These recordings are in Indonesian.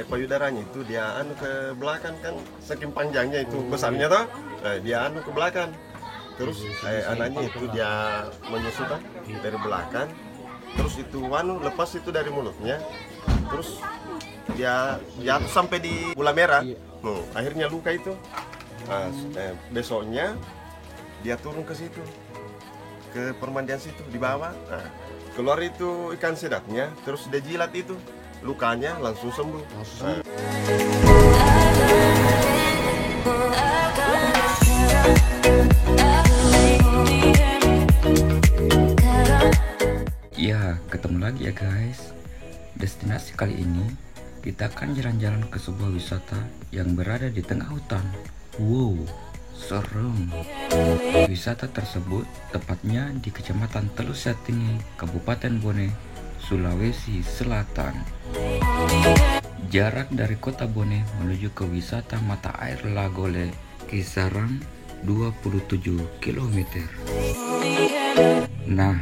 payudaranya itu dia anu ke belakang kan, saking panjangnya itu besarnya toh, dia anu ke belakang. Terus anaknya itu dia menyusu kan dari belakang, terus itu anu lepas itu dari mulutnya, terus dia jatuh sampai di bola merah. Akhirnya luka itu. Besoknya dia turun ke situ, ke permandian situ di bawah. Keluar itu ikan sidapnya, terus dia jilat itu, lukanya langsung sembuh. Ya, ketemu lagi ya guys. Destinasi kali ini kita akan jalan-jalan ke sebuah wisata yang berada di tengah hutan. Wow, serem. Wisata tersebut tepatnya di Kecamatan Telu Setingi, Kabupaten Bone, Sulawesi Selatan. Jarak dari kota Bone menuju ke wisata mata air Lagole kisaran 27 km. Nah,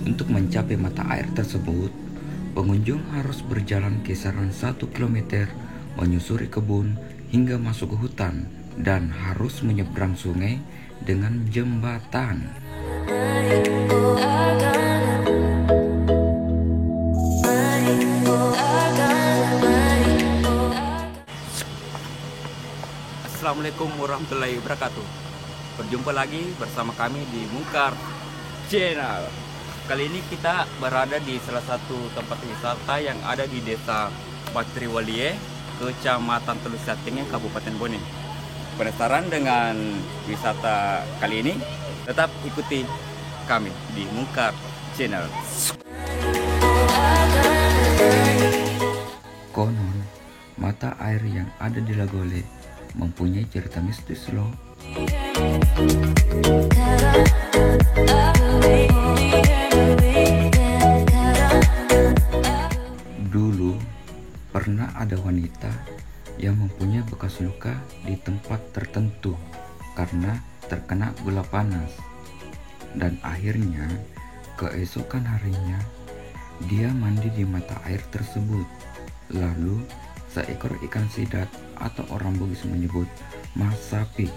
untuk mencapai mata air tersebut, pengunjung harus berjalan kisaran 1 km, menyusuri kebun hingga masuk ke hutan, dan harus menyeberang sungai dengan jembatan. Assalamualaikum warahmatullahi wabarakatuh. Berjumpa lagi bersama kami di Mungkar Channel. Kali ini kita berada di salah satu tempat wisata yang ada di Desa Patriwalie, Kecamatan Telu Setingi, Kabupaten Bone. Penasaran dengan wisata kali ini? Tetap ikuti kami di Mungkar Channel. Konon, mata air yang ada di Lagole mempunyai cerita mistis loh. Dulu pernah ada wanita yang mempunyai bekas luka di tempat tertentu karena terkena bola panas, dan akhirnya keesokan harinya dia mandi di mata air tersebut. Lalu seekor ikan sidat atau orang Bugis menyebut masapi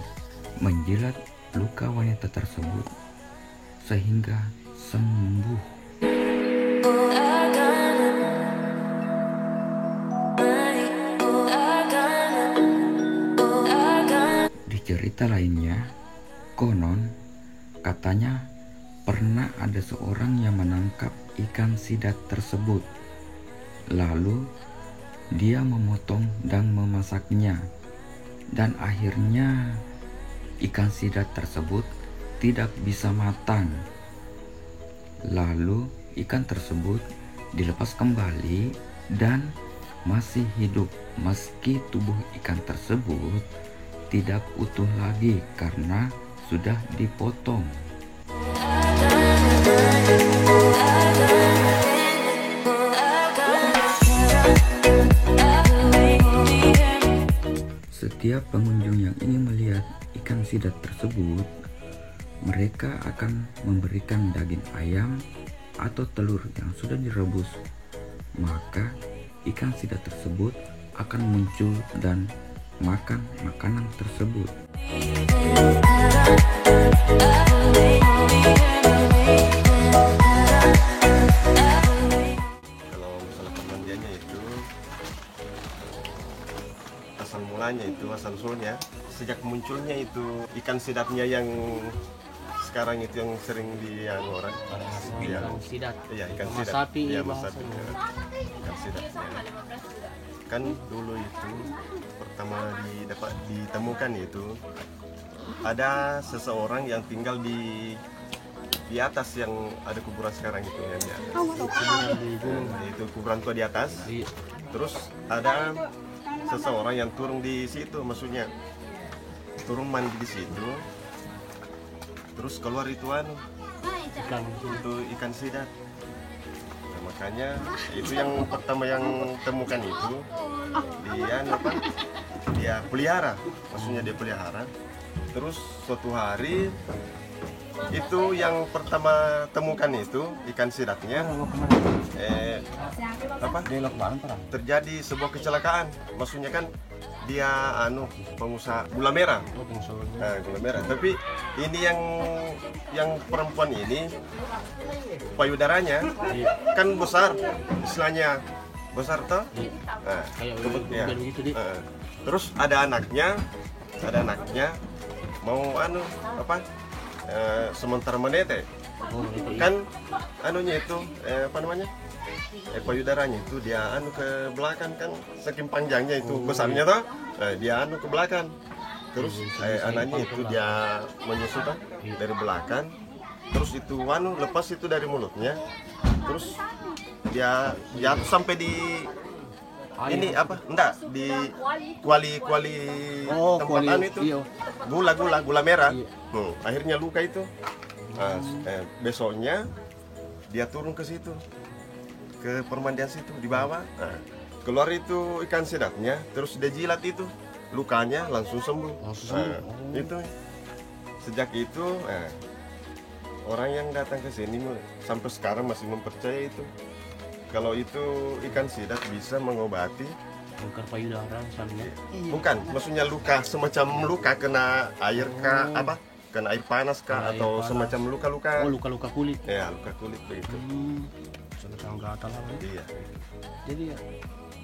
menjilat luka wanita tersebut sehingga sembuh. Di cerita lainnya, konon katanya pernah ada seorang yang menangkap ikan sidat tersebut. Lalu dia memotong dan memasaknya, dan akhirnya ikan sidat tersebut tidak bisa matang. Lalu ikan tersebut dilepas kembali dan masih hidup, meski tubuh ikan tersebut tidak utuh lagi karena sudah dipotong. Setiap pengunjung yang ingin melihat ikan sidat tersebut, mereka akan memberikan daging ayam atau telur yang sudah direbus. Maka ikan sidat tersebut akan muncul dan makan makanan tersebut. Kalau masalah permandiannya itu, asal mulanya itu, asal usulnya, sejak munculnya itu ikan sidatnya yang sekarang itu yang sering orang ikan sidat, iya, ikan sidat, masapi, iya, masapi, ikan sidatnya. Kan dulu itu pertama ditemukan itu ada seseorang yang tinggal di atas yang ada kuburan sekarang itu, yang di atas. Itu kuburan tua di atas. Terus ada seseorang yang turun di situ, maksudnya turun mandi di situ. Terus keluar itu ikan sidat. Nah, makanya itu yang pertama yang temukan itu dia pelihara, maksudnya dia pelihara. Terus suatu hari itu yang pertama temukan itu ikan sidatnya terjadi sebuah kecelakaan. Maksudnya kan dia pengusaha gula merah. Gula merah. Tapi ini yang perempuan ini payudaranya kan besar, istilahnya besar toh. Terus ada anaknya mau sementara menete. Kan anunya itu payudaranya itu dia ke belakang kan, saking panjangnya itu besarnya toh. Dia ke belakang. Terus anaknya itu dia menyusu toh dari belakang. Terus itu lepas itu dari mulutnya. Terus dia jatuh sampai di ini enggak di kuali tempat itu gula merah. Akhirnya luka itu. Besoknya dia turun ke situ, ke permandian situ di bawah. Keluar itu ikan sidatnya, terus dia jilat itu, lukanya langsung sembuh. Itu sejak itu orang yang datang ke sini sampai sekarang masih mempercayai itu. Kalau itu ikan sidat bisa mengobati kanker payudara misalnya. Bukan, maksudnya luka, semacam luka kena air kena air panas atau panas. Semacam luka-luka. Luka-luka kulit. Ya, luka kulit begitu. Semacam gatal lah. Iya. Jadi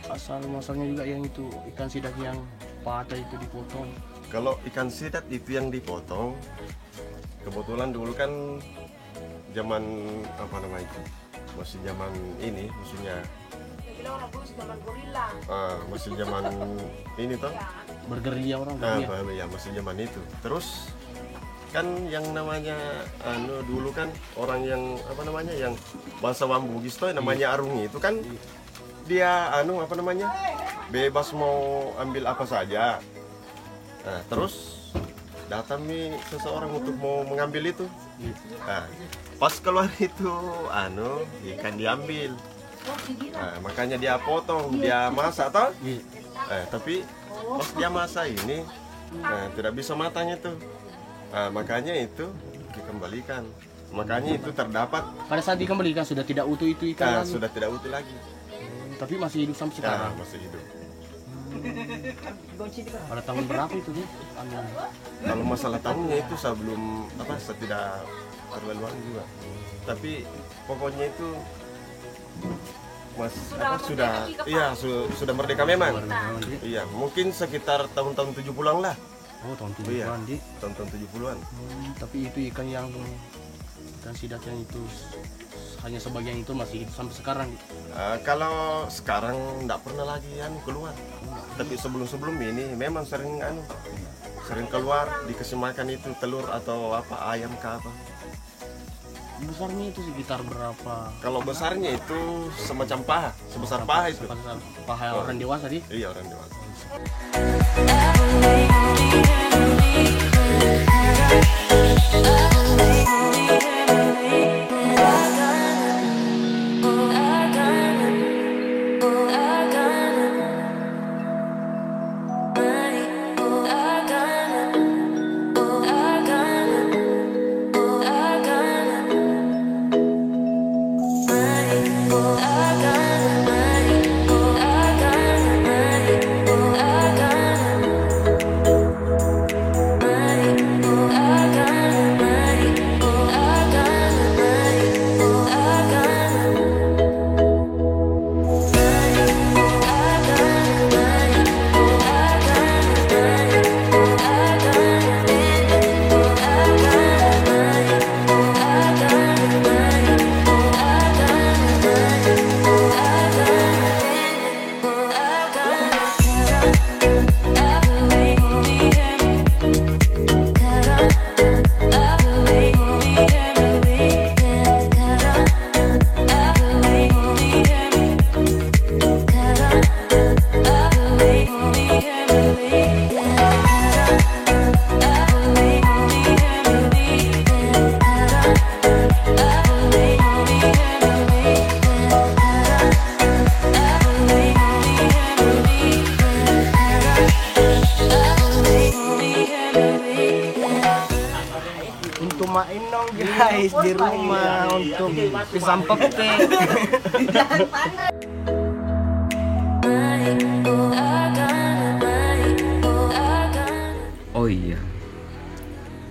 asal muasalnya juga yang itu ikan sidat yang patah itu dipotong. Kalau ikan sidat itu yang dipotong, kebetulan dulu kan zaman masih zaman ini, maksudnya masih zaman ini toh bergerilya orang ya masih zaman itu. Terus kan yang namanya dulu kan orang yang yang bangsawan Bugis toh namanya Arungi itu kan dia bebas mau ambil apa saja. Terus datang nih seseorang untuk mau mengambil itu. Pas keluar itu ikan diambil. Makanya dia potong, dia masak toh. Tapi pas dia masak ini tidak bisa matanya itu. Makanya itu dikembalikan. Makanya itu terdapat. Pada saat dikembalikan sudah tidak utuh itu ikan lagi. Sudah tidak utuh lagi. Tapi masih hidup sampai sekarang. Masih hidup. Pada tahun berapa itu sih? Kalau masalah tahunnya itu sebelum tidak terlaluan juga. Tapi pokoknya itu sudah merdeka memang. Iya, mungkin sekitar tahun-tahun 70-an lah. Tahun 70-an di. Tahun-tahun 70-an. Tapi itu ikan sidat yang itu hanya sebagian itu masih hidup sampai sekarang. Kalau sekarang enggak pernah lagi keluar. Tapi sebelum ini memang sering keluar, dikasih makan itu telur atau ayam apa. Besarnya itu sekitar berapa? Kalau besarnya itu semacam paha, sebesar paha itu. Paha orang dewasa di? Iya, orang dewasa. samain dong guys di rumah untuk pisang pete. Oh iya,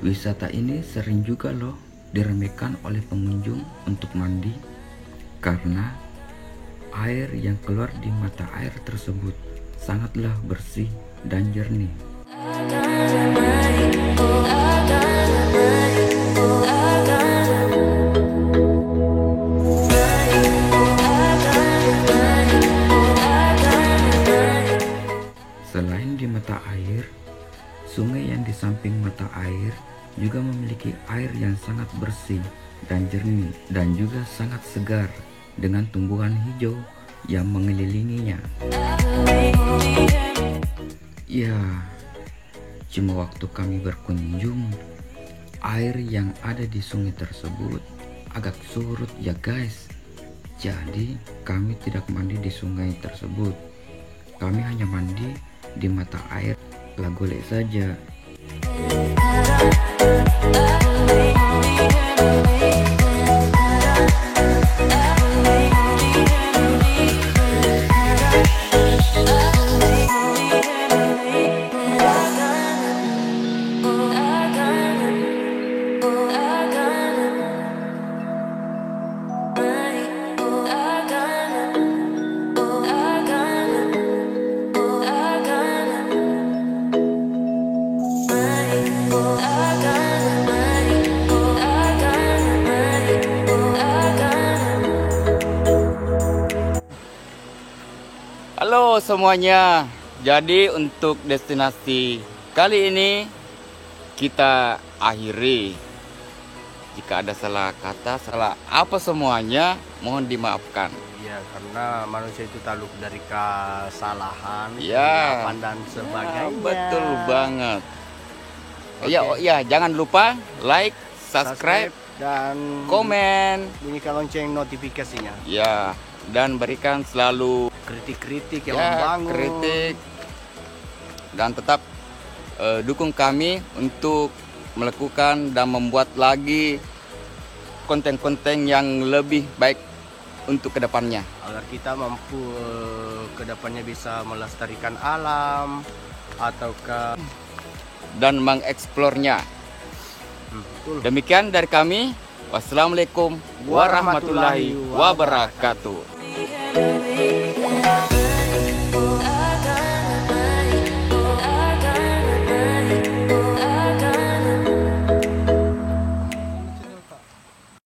wisata ini sering juga loh diremehkan oleh pengunjung untuk mandi karena air yang keluar di mata air tersebut sangatlah bersih dan jernih. Selain di mata air, sungai yang di samping mata air juga memiliki air yang sangat bersih dan jernih dan juga sangat segar dengan tumbuhan hijau yang mengelilinginya. Ya, cuma waktu kami berkunjung, air yang ada di sungai tersebut agak surut ya guys. Jadi kami tidak mandi di sungai tersebut. Kami hanya mandi di mata air Lagolek saja. Halo semuanya, jadi untuk destinasi kali ini kita akhiri. Jika ada salah kata, salah apa semuanya, mohon dimaafkan. Ya, karena manusia itu tak luput dari kesalahan, Ya. kesilapan dan sebagainya. Betul banget. Oke. Ya, oh ya, jangan lupa like, subscribe, dan komen, bunyikan lonceng notifikasinya. ya, dan berikan selalu Kritik-kritik yang ya, membangun. kritik, dan tetap dukung kami untuk melakukan dan membuat lagi konten-konten yang lebih baik untuk kedepannya. Agar kita mampu kedepannya bisa melestarikan alam ataukah Dan mengeksplornya. betul. Demikian dari kami. Wassalamualaikum warahmatullahi wabarakatuh.